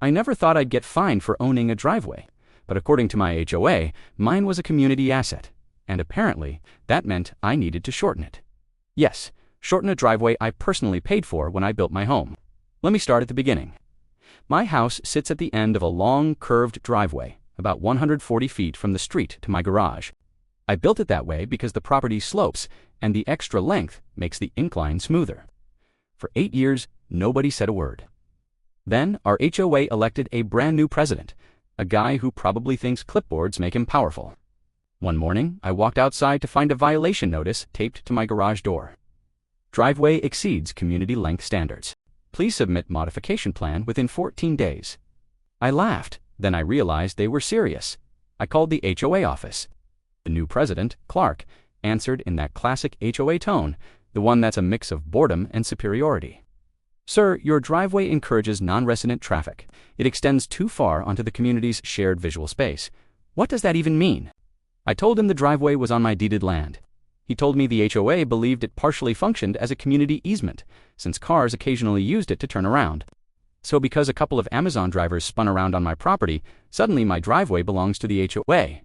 I never thought I'd get fined for owning a driveway, but according to my HOA, mine was a community asset, and apparently that meant I needed to shorten it. Yes, shorten a driveway I personally paid for when I built my home. Let me start at the beginning. My house sits at the end of a long, curved driveway, about 140 feet from the street to my garage. I built it that way because the property slopes, and the extra length makes the incline smoother. For 8 years, nobody said a word. Then our HOA elected a brand new president, a guy who probably thinks clipboards make him powerful. One morning, I walked outside to find a violation notice taped to my garage door. Driveway exceeds community length standards. Please submit modification plan within 14 days. I laughed, then I realized they were serious. I called the HOA office. The new president, Clark, answered in that classic HOA tone, the one that's a mix of boredom and superiority. Sir, your driveway encourages non-resident traffic. It extends too far onto the community's shared visual space. What does that even mean? I told him the driveway was on my deeded land. He told me the HOA believed it partially functioned as a community easement, since cars occasionally used it to turn around. So because a couple of Amazon drivers spun around on my property, suddenly my driveway belongs to the HOA.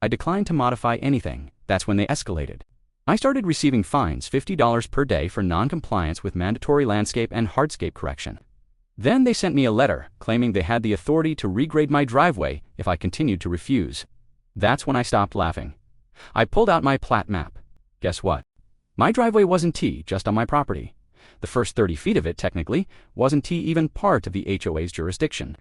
I declined to modify anything. That's when they escalated. I started receiving fines $50 per day for non-compliance with mandatory landscape and hardscape correction. Then they sent me a letter claiming they had the authority to regrade my driveway if I continued to refuse. That's when I stopped laughing. I pulled out my plat map. Guess what? My driveway wasn't just on my property. The first 30 feet of it, technically, wasn't even part of the HOA's jurisdiction.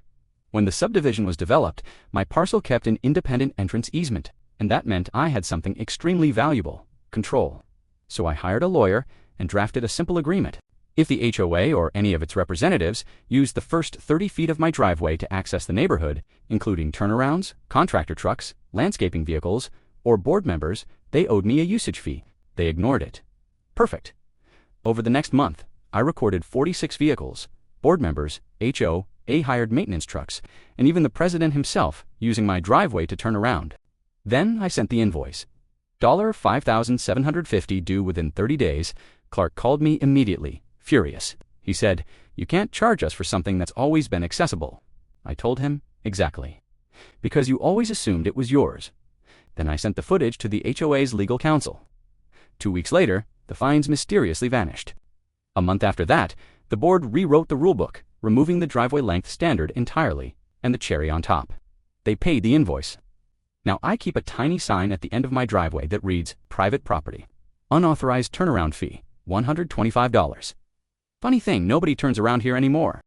When the subdivision was developed, my parcel kept an independent entrance easement, and that meant I had something extremely valuable: control. So I hired a lawyer and drafted a simple agreement. If the HOA or any of its representatives used the first 30 feet of my driveway to access the neighborhood, including turnarounds, contractor trucks, landscaping vehicles, or board members, they owed me a usage fee. They ignored it. Perfect. Over the next month, I recorded 46 vehicles, board members, HOA hired maintenance trucks, and even the president himself using my driveway to turn around. Then I sent the invoice. $5,750 due within 30 days. Clark called me immediately, furious. He said, "You can't charge us for something that's always been accessible." I told him, exactly. Because you always assumed it was yours. Then I sent the footage to the HOA's legal counsel. 2 weeks later, the fines mysteriously vanished. A month after that, the board rewrote the rulebook, removing the driveway length standard entirely, and the cherry on top: they paid the invoice. Now I keep a tiny sign at the end of my driveway that reads, "Private property. Unauthorized turnaround fee, $125. Funny thing, nobody turns around here anymore.